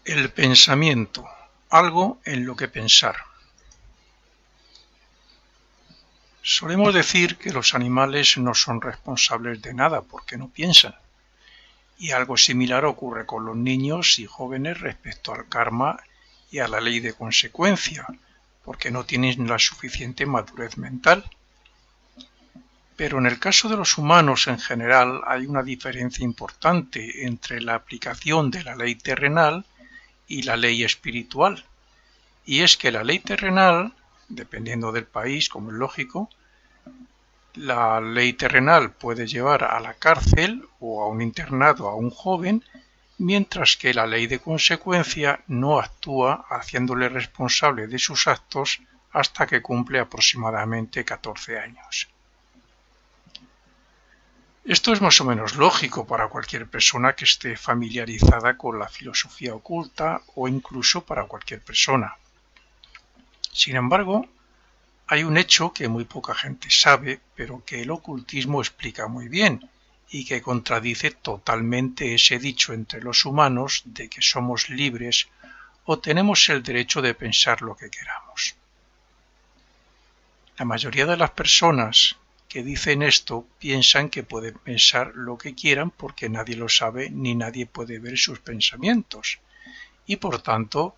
El pensamiento, algo en lo que pensar. Solemos decir que los animales no son responsables de nada porque no piensan. Y algo similar ocurre con los niños y jóvenes respecto al karma y a la ley de consecuencia, porque no tienen la suficiente madurez mental. Pero en el caso de los humanos en general hay una diferencia importante entre la aplicación de la ley terrenal y la ley espiritual. Y es que la ley terrenal, dependiendo del país, como es lógico, la ley terrenal puede llevar a la cárcel o a un internado a un joven, mientras que la ley de consecuencia no actúa haciéndole responsable de sus actos hasta que cumple aproximadamente 14 años. Esto es más o menos lógico para cualquier persona que esté familiarizada con la filosofía oculta o incluso para cualquier persona. Sin embargo, hay un hecho que muy poca gente sabe, pero que el ocultismo explica muy bien y que contradice totalmente ese dicho entre los humanos de que somos libres o tenemos el derecho de pensar lo que queramos. La mayoría de las personas que dicen esto piensan que pueden pensar lo que quieran porque nadie lo sabe ni nadie puede ver sus pensamientos y por tanto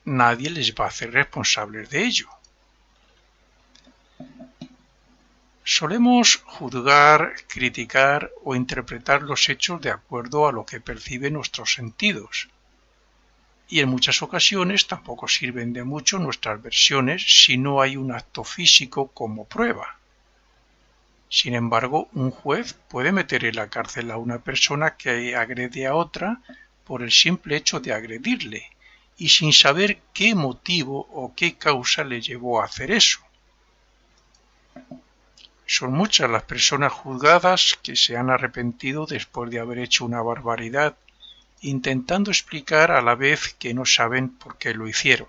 nadie les va a hacer responsables de ello. Solemos juzgar, criticar o interpretar los hechos de acuerdo a lo que perciben nuestros sentidos. Y en muchas ocasiones tampoco sirven de mucho nuestras versiones si no hay un acto físico como prueba. Sin embargo, un juez puede meter en la cárcel a una persona que agrede a otra por el simple hecho de agredirle y sin saber qué motivo o qué causa le llevó a hacer eso. Son muchas las personas juzgadas que se han arrepentido después de haber hecho una barbaridad, intentando explicar a la vez que no saben por qué lo hicieron.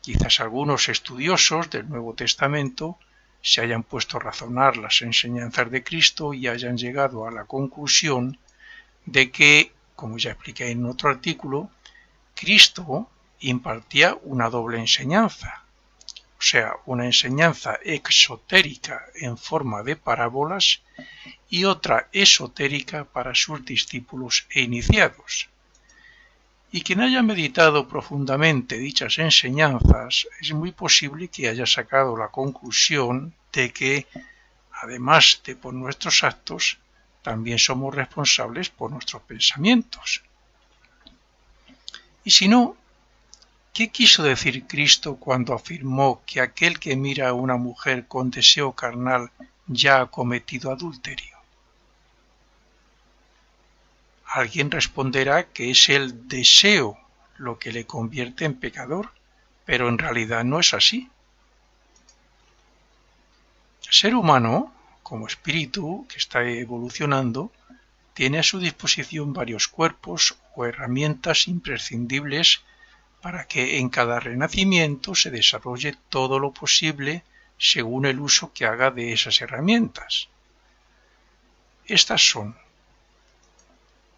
Quizás algunos estudiosos del Nuevo Testamento se hayan puesto a razonar las enseñanzas de Cristo y hayan llegado a la conclusión de que, como ya expliqué en otro artículo, Cristo impartía una doble enseñanza. O sea, una enseñanza exotérica en forma de parábolas y otra esotérica para sus discípulos e iniciados. Y quien haya meditado profundamente dichas enseñanzas es muy posible que haya sacado la conclusión de que, además de por nuestros actos, también somos responsables por nuestros pensamientos. Y si no, ¿qué quiso decir Cristo cuando afirmó que aquel que mira a una mujer con deseo carnal ya ha cometido adulterio? Alguien responderá que es el deseo lo que le convierte en pecador, pero en realidad no es así. El ser humano, como espíritu que está evolucionando, tiene a su disposición varios cuerpos o herramientas imprescindibles para que en cada renacimiento se desarrolle todo lo posible según el uso que haga de esas herramientas. Estas son,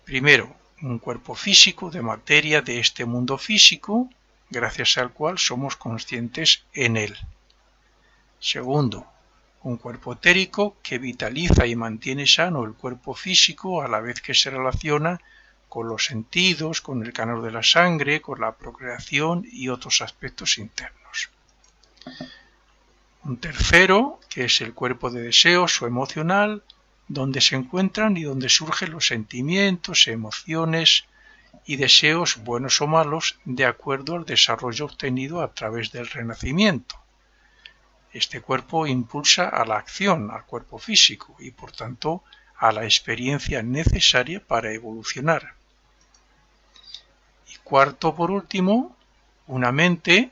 primero, un cuerpo físico de materia de este mundo físico, gracias al cual somos conscientes en él. Segundo, un cuerpo etérico que vitaliza y mantiene sano el cuerpo físico a la vez que se relaciona con los sentidos, con el canal de la sangre, con la procreación y otros aspectos internos. Un tercero, que es el cuerpo de deseos o emocional, donde se encuentran y donde surgen los sentimientos, emociones y deseos buenos o malos de acuerdo al desarrollo obtenido a través del renacimiento. Este cuerpo impulsa a la acción, al cuerpo físico y por tanto a la experiencia necesaria para evolucionar. Y cuarto, por último, una mente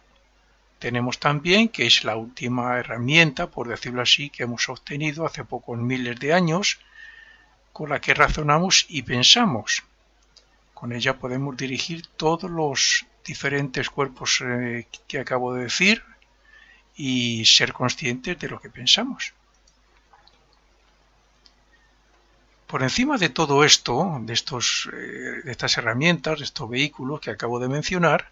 tenemos también, que es la última herramienta, por decirlo así, que hemos obtenido hace pocos miles de años, con la que razonamos y pensamos. Con ella podemos dirigir todos los diferentes cuerpos que acabo de decir y ser conscientes de lo que pensamos. Por encima de todo esto, de estas herramientas, de estos vehículos que acabo de mencionar,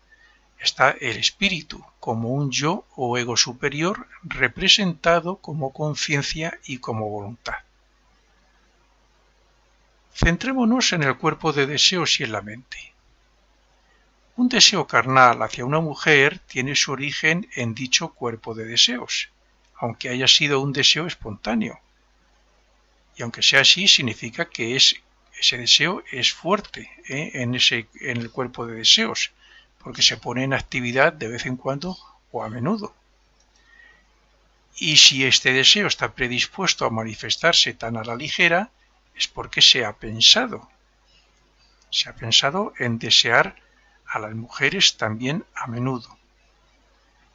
está el espíritu, como un yo o ego superior representado como conciencia y como voluntad. Centrémonos en el cuerpo de deseos y en la mente. Un deseo carnal hacia una mujer tiene su origen en dicho cuerpo de deseos, aunque haya sido un deseo espontáneo. Y aunque sea así, significa que ese deseo es fuerte en el cuerpo de deseos, porque se pone en actividad de vez en cuando o a menudo. Y si este deseo está predispuesto a manifestarse tan a la ligera, es porque se ha pensado en desear a las mujeres también a menudo.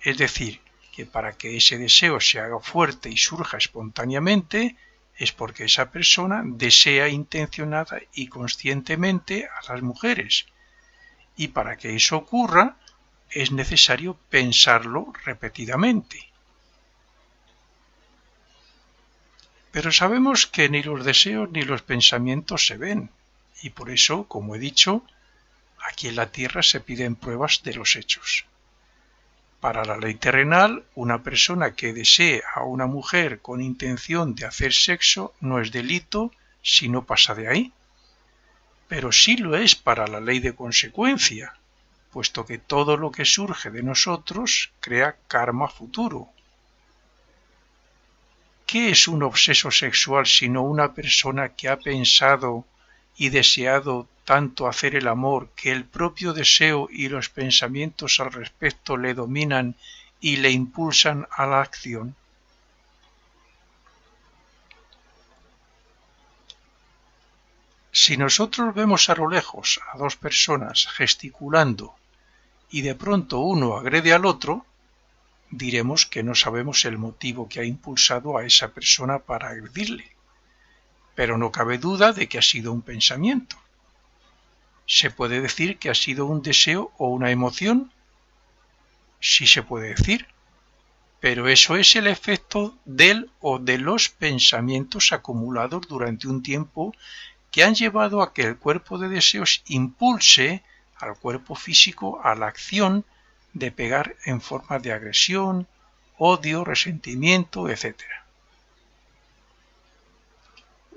Es decir, que para que ese deseo se haga fuerte y surja espontáneamente, es porque esa persona desea intencionada y conscientemente a las mujeres. Y para que eso ocurra, es necesario pensarlo repetidamente. Pero sabemos que ni los deseos ni los pensamientos se ven, y por eso, como he dicho, aquí en la tierra se piden pruebas de los hechos. Para la ley terrenal, una persona que desee a una mujer con intención de hacer sexo no es delito si no pasa de ahí. Pero sí lo es para la ley de consecuencia, puesto que todo lo que surge de nosotros crea karma futuro. ¿Qué es un obseso sexual sino una persona que ha pensado y deseado tanto hacer el amor que el propio deseo y los pensamientos al respecto le dominan y le impulsan a la acción? Si nosotros vemos a lo lejos a dos personas gesticulando y de pronto uno agrede al otro, diremos que no sabemos el motivo que ha impulsado a esa persona para agredirle, pero no cabe duda de que ha sido un pensamiento. ¿Se puede decir que ha sido un deseo o una emoción? Sí se puede decir, pero eso es el efecto del o de los pensamientos acumulados durante un tiempo que han llevado a que el cuerpo de deseos impulse al cuerpo físico a la acción de pegar en forma de agresión, odio, resentimiento, etc.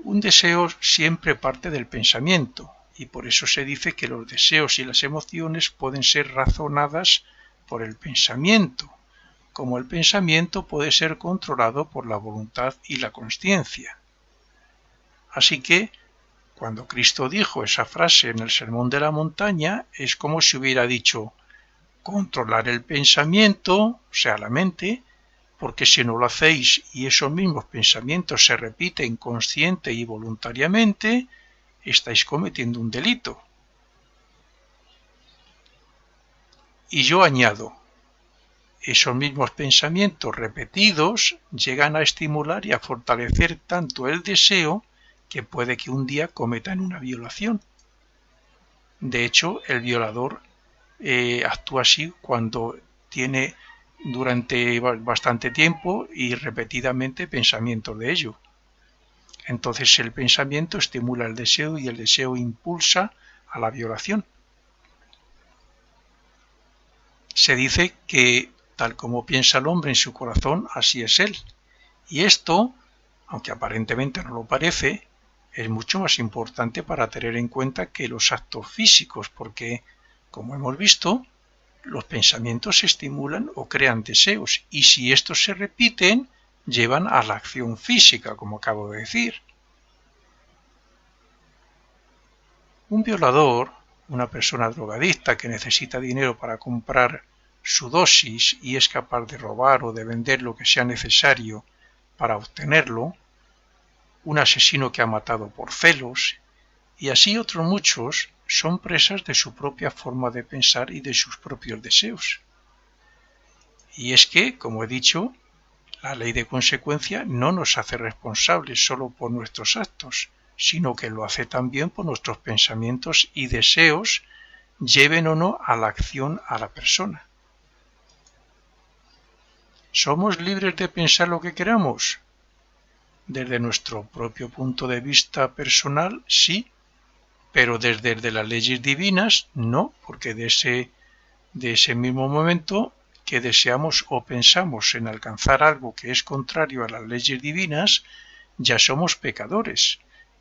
Un deseo siempre parte del pensamiento, y por eso se dice que los deseos y las emociones pueden ser razonadas por el pensamiento, como el pensamiento puede ser controlado por la voluntad y la consciencia. Así que, cuando Cristo dijo esa frase en el Sermón de la Montaña, es como si hubiera dicho: controlar el pensamiento, o sea, la mente, porque si no lo hacéis y esos mismos pensamientos se repiten consciente y voluntariamente, estáis cometiendo un delito. Y yo añado, esos mismos pensamientos repetidos llegan a estimular y a fortalecer tanto el deseo que puede que un día cometan una violación. De hecho, el violador actúa así cuando tiene durante bastante tiempo y repetidamente pensamientos de ello. Entonces el pensamiento estimula el deseo y el deseo impulsa a la violación. Se dice que tal como piensa el hombre en su corazón, así es él. Y esto, aunque aparentemente no lo parece, es mucho más importante para tener en cuenta que los actos físicos, porque, como hemos visto, los pensamientos estimulan o crean deseos, y si estos se repiten, llevan a la acción física, como acabo de decir. Un violador, una persona drogadicta que necesita dinero para comprar su dosis y es capaz de robar o de vender lo que sea necesario para obtenerlo, un asesino que ha matado por celos, y así otros muchos, son presas de su propia forma de pensar y de sus propios deseos. Y es que, como he dicho, la ley de consecuencia no nos hace responsables solo por nuestros actos, sino que lo hace también por nuestros pensamientos y deseos, lleven o no a la acción a la persona. ¿Somos libres de pensar lo que queramos? Desde nuestro propio punto de vista personal, sí, pero desde las leyes divinas, no, porque de ese mismo momento que deseamos o pensamos en alcanzar algo que es contrario a las leyes divinas, ya somos pecadores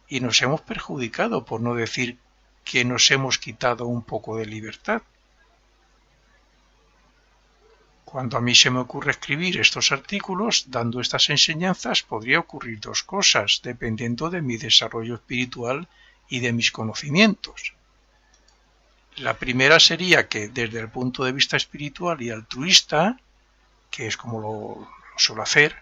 y nos hemos perjudicado, por no decir que nos hemos quitado un poco de libertad. Cuando a mí se me ocurre escribir estos artículos, dando estas enseñanzas, podría ocurrir dos cosas, dependiendo de mi desarrollo espiritual y de mis conocimientos. La primera sería que desde el punto de vista espiritual y altruista, que es como lo suelo hacer,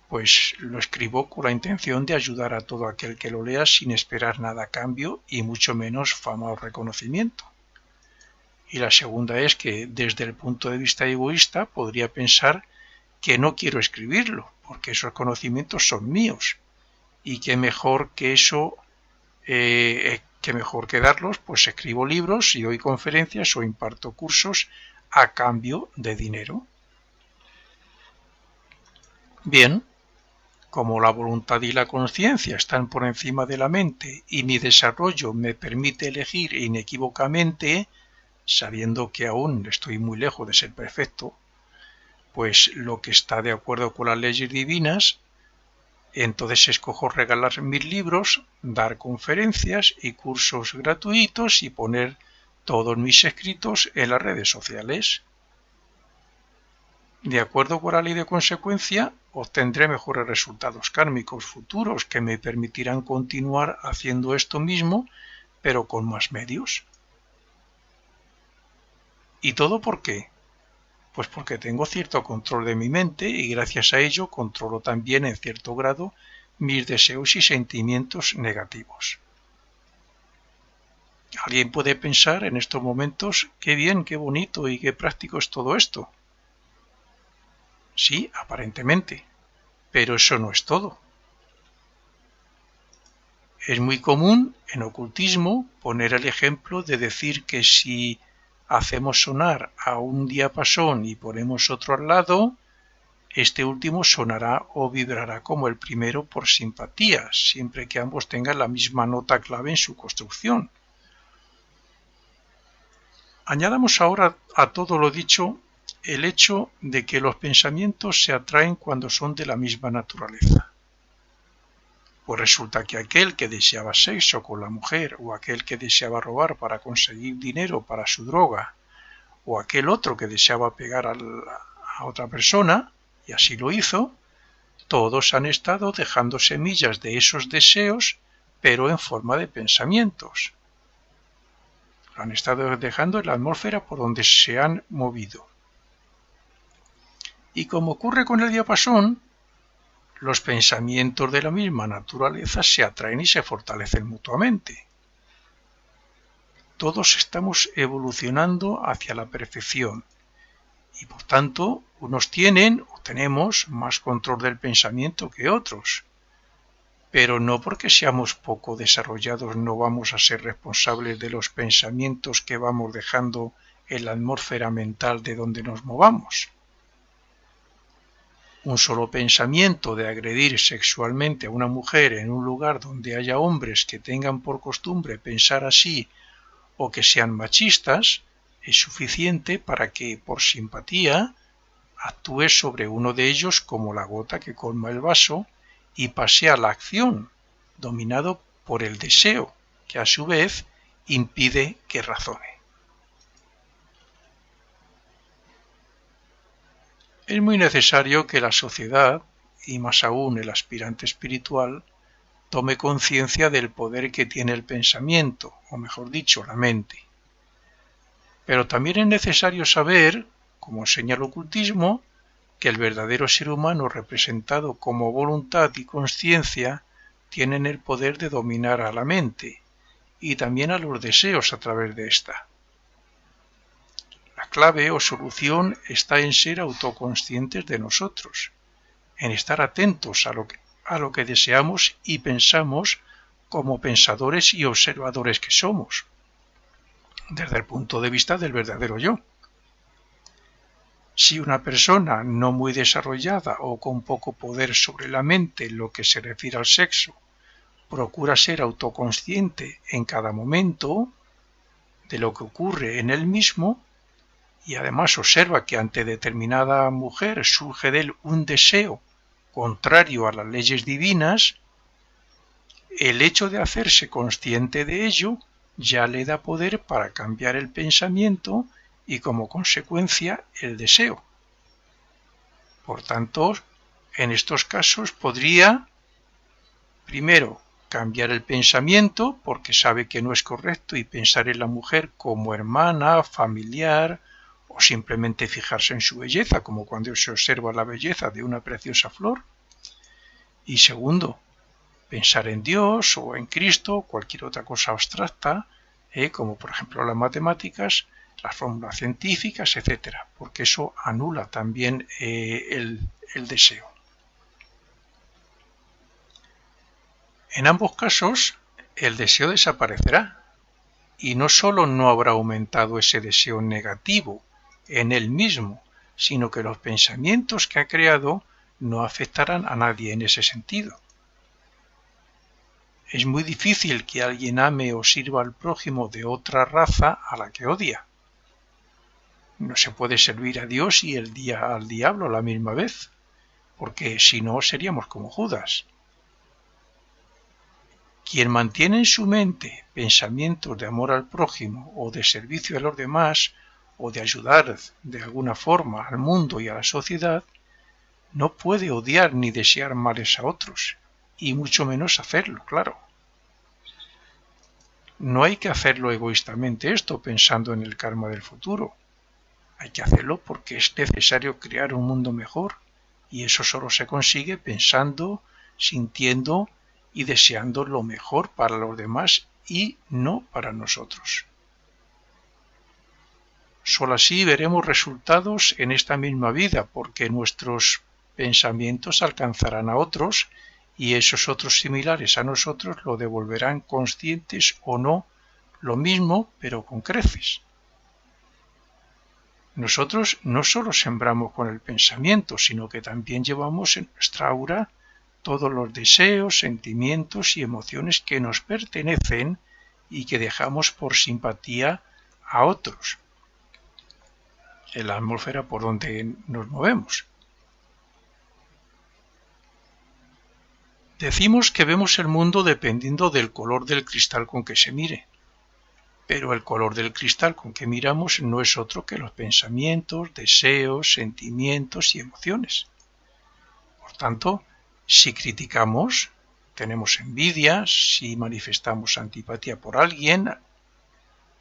pues lo escribo con la intención de ayudar a todo aquel que lo lea sin esperar nada a cambio y mucho menos fama o reconocimiento. Y la segunda es que desde el punto de vista egoísta podría pensar que no quiero escribirlo, porque esos conocimientos son míos y que mejor que eso, que mejor que darlos, pues escribo libros y doy conferencias o imparto cursos a cambio de dinero. Bien, como la voluntad y la conciencia están por encima de la mente y mi desarrollo me permite elegir inequívocamente, sabiendo que aún estoy muy lejos de ser perfecto, pues lo que está de acuerdo con las leyes divinas, entonces escojo regalar mis libros, dar conferencias y cursos gratuitos y poner todos mis escritos en las redes sociales. De acuerdo con la ley de consecuencia, obtendré mejores resultados kármicos futuros que me permitirán continuar haciendo esto mismo, pero con más medios. ¿Y todo por qué? Pues porque tengo cierto control de mi mente y gracias a ello controlo también en cierto grado mis deseos y sentimientos negativos. Alguien puede pensar en estos momentos, qué bien, qué bonito y qué práctico es todo esto. Sí, aparentemente, pero eso no es todo. Es muy común en ocultismo poner el ejemplo de decir que si hacemos sonar a un diapasón y ponemos otro al lado, este último sonará o vibrará como el primero por simpatía, siempre que ambos tengan la misma nota clave en su construcción. Añadamos ahora a todo lo dicho el hecho de que los pensamientos se atraen cuando son de la misma naturaleza. Pues resulta que aquel que deseaba sexo con la mujer o aquel que deseaba robar para conseguir dinero para su droga o aquel otro que deseaba pegar a otra persona, y así lo hizo, todos han estado dejando semillas de esos deseos, pero en forma de pensamientos. Lo han estado dejando en la atmósfera por donde se han movido. Y como ocurre con el diapasón, los pensamientos de la misma naturaleza se atraen y se fortalecen mutuamente. Todos estamos evolucionando hacia la perfección y por tanto unos tienen o tenemos más control del pensamiento que otros. Pero no porque seamos poco desarrollados no vamos a ser responsables de los pensamientos que vamos dejando en la atmósfera mental de donde nos movamos. Un solo pensamiento de agredir sexualmente a una mujer en un lugar donde haya hombres que tengan por costumbre pensar así o que sean machistas es suficiente para que, por simpatía, actúe sobre uno de ellos como la gota que colma el vaso y pase a la acción, dominado por el deseo, que a su vez impide que razone. Es muy necesario que la sociedad, y más aún el aspirante espiritual, tome conciencia del poder que tiene el pensamiento, o mejor dicho, la mente. Pero también es necesario saber, como enseña el ocultismo, que el verdadero ser humano representado como voluntad y conciencia tienen el poder de dominar a la mente y también a los deseos a través de ésta. La clave o solución está en ser autoconscientes de nosotros, en estar atentos a lo que deseamos y pensamos como pensadores y observadores que somos, desde el punto de vista del verdadero yo. Si una persona no muy desarrollada o con poco poder sobre la mente en lo que se refiere al sexo procura ser autoconsciente en cada momento de lo que ocurre en él mismo y además observa que ante determinada mujer surge de él un deseo contrario a las leyes divinas, el hecho de hacerse consciente de ello ya le da poder para cambiar el pensamiento y como consecuencia el deseo. Por tanto, en estos casos podría, primero, cambiar el pensamiento porque sabe que no es correcto y pensar en la mujer como hermana, familiar o simplemente fijarse en su belleza, como cuando se observa la belleza de una preciosa flor. Y segundo, pensar en Dios o en Cristo o cualquier otra cosa abstracta, como por ejemplo las matemáticas, las fórmulas científicas, etc., porque eso anula también el deseo. En ambos casos, el deseo desaparecerá y no solo no habrá aumentado ese deseo negativo en él mismo, sino que los pensamientos que ha creado no afectarán a nadie en ese sentido. Es muy difícil que alguien ame o sirva al prójimo de otra raza a la que odia. No se puede servir a Dios y al diablo a la misma vez, porque si no seríamos como Judas. Quien mantiene en su mente pensamientos de amor al prójimo o de servicio a los demás o de ayudar de alguna forma al mundo y a la sociedad, no puede odiar ni desear males a otros, y mucho menos hacerlo, claro. No hay que hacerlo egoístamente esto pensando en el karma del futuro. Hay que hacerlo porque es necesario crear un mundo mejor, y eso solo se consigue pensando, sintiendo y deseando lo mejor para los demás y no para nosotros. Solo así veremos resultados en esta misma vida, porque nuestros pensamientos alcanzarán a otros y esos otros similares a nosotros lo devolverán conscientes o no, lo mismo pero con creces. Nosotros no solo sembramos con el pensamiento, sino que también llevamos en nuestra aura todos los deseos, sentimientos y emociones que nos pertenecen y que dejamos por simpatía a otros, en la atmósfera por donde nos movemos. Decimos que vemos el mundo dependiendo del color del cristal con que se mire, pero el color del cristal con que miramos no es otro que los pensamientos, deseos, sentimientos y emociones. Por tanto, si criticamos, tenemos envidia, si manifestamos antipatía por alguien,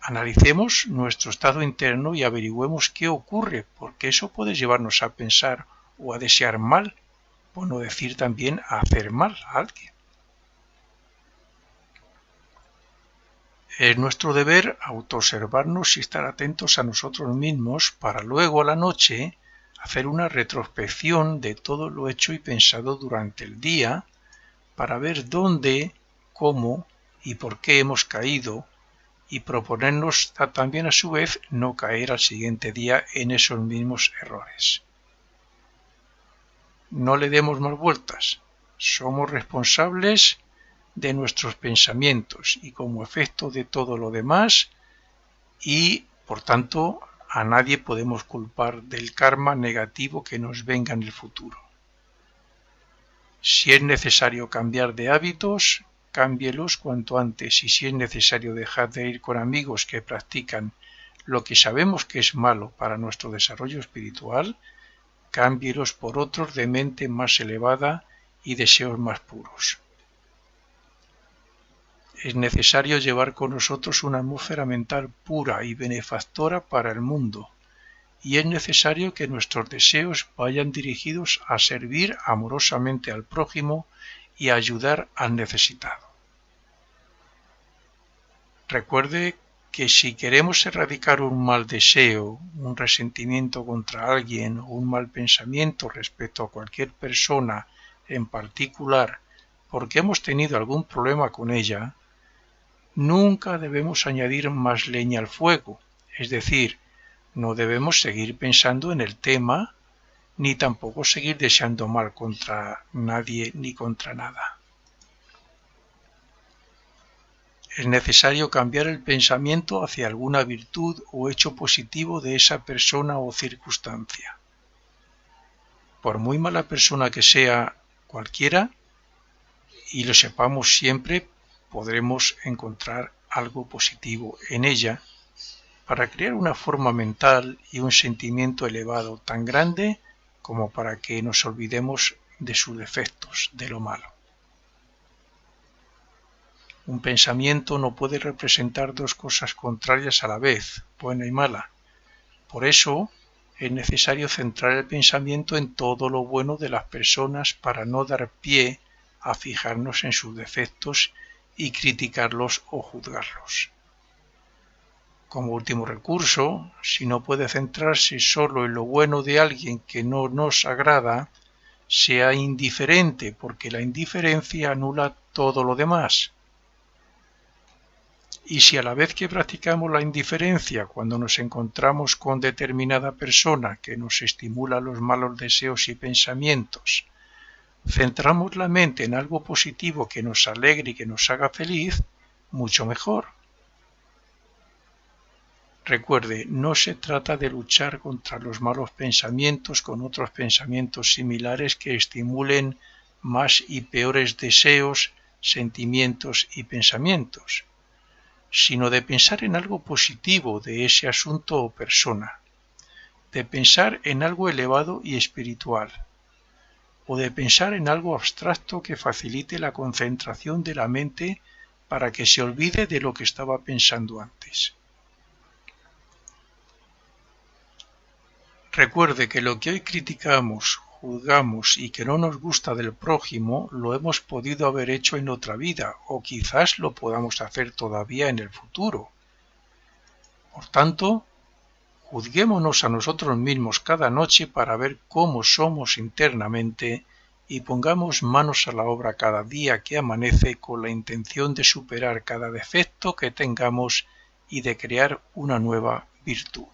analicemos nuestro estado interno y averigüemos qué ocurre, porque eso puede llevarnos a pensar o a desear mal, por no decir también a hacer mal a alguien. Es nuestro deber autoobservarnos y estar atentos a nosotros mismos para luego a la noche hacer una retrospección de todo lo hecho y pensado durante el día para ver dónde, cómo y por qué hemos caído y proponernos también a su vez no caer al siguiente día en esos mismos errores. No le demos más vueltas. Somos responsables de nuestros pensamientos y como efecto de todo lo demás y, por tanto, a nadie podemos culpar del karma negativo que nos venga en el futuro. Si es necesario cambiar de hábitos, cámbielos cuanto antes y si es necesario dejar de ir con amigos que practican lo que sabemos que es malo para nuestro desarrollo espiritual, cámbielos por otros de mente más elevada y deseos más puros. Es necesario llevar con nosotros una atmósfera mental pura y benefactora para el mundo, y es necesario que nuestros deseos vayan dirigidos a servir amorosamente al prójimo y a ayudar al necesitado. Recuerde que si queremos erradicar un mal deseo, un resentimiento contra alguien o un mal pensamiento respecto a cualquier persona en particular porque hemos tenido algún problema con ella, nunca debemos añadir más leña al fuego, es decir, No debemos seguir pensando en el tema, ni tampoco seguir deseando mal contra nadie ni contra nada. Es necesario cambiar el pensamiento hacia alguna virtud o hecho positivo de esa persona o circunstancia. Por muy mala persona que sea cualquiera, y lo sepamos siempre, podremos encontrar algo positivo en ella para crear una forma mental y un sentimiento elevado tan grande como para que nos olvidemos de sus defectos, de lo malo. Un pensamiento no puede representar dos cosas contrarias a la vez, buena y mala. Por eso es necesario centrar el pensamiento en todo lo bueno de las personas para no dar pie a fijarnos en sus defectos y criticarlos o juzgarlos. Como último recurso, si no puede centrarse solo en lo bueno de alguien que no nos agrada, sea indiferente, porque la indiferencia anula todo lo demás. Y si a la vez que practicamos la indiferencia cuando nos encontramos con determinada persona que nos estimula los malos deseos y pensamientos, centramos la mente en algo positivo que nos alegre y que nos haga feliz, mucho mejor. Recuerde, no se trata de luchar contra los malos pensamientos con otros pensamientos similares que estimulen más y peores deseos, sentimientos y pensamientos, sino de pensar en algo positivo de ese asunto o persona, de pensar en algo elevado y espiritual, o de pensar en algo abstracto que facilite la concentración de la mente para que se olvide de lo que estaba pensando antes. Recuerde que lo que hoy criticamos, juzgamos y que no nos gusta del prójimo lo hemos podido haber hecho en otra vida o quizás lo podamos hacer todavía en el futuro. Por tanto, juzguémonos a nosotros mismos cada noche para ver cómo somos internamente y pongamos manos a la obra cada día que amanece con la intención de superar cada defecto que tengamos y de crear una nueva virtud.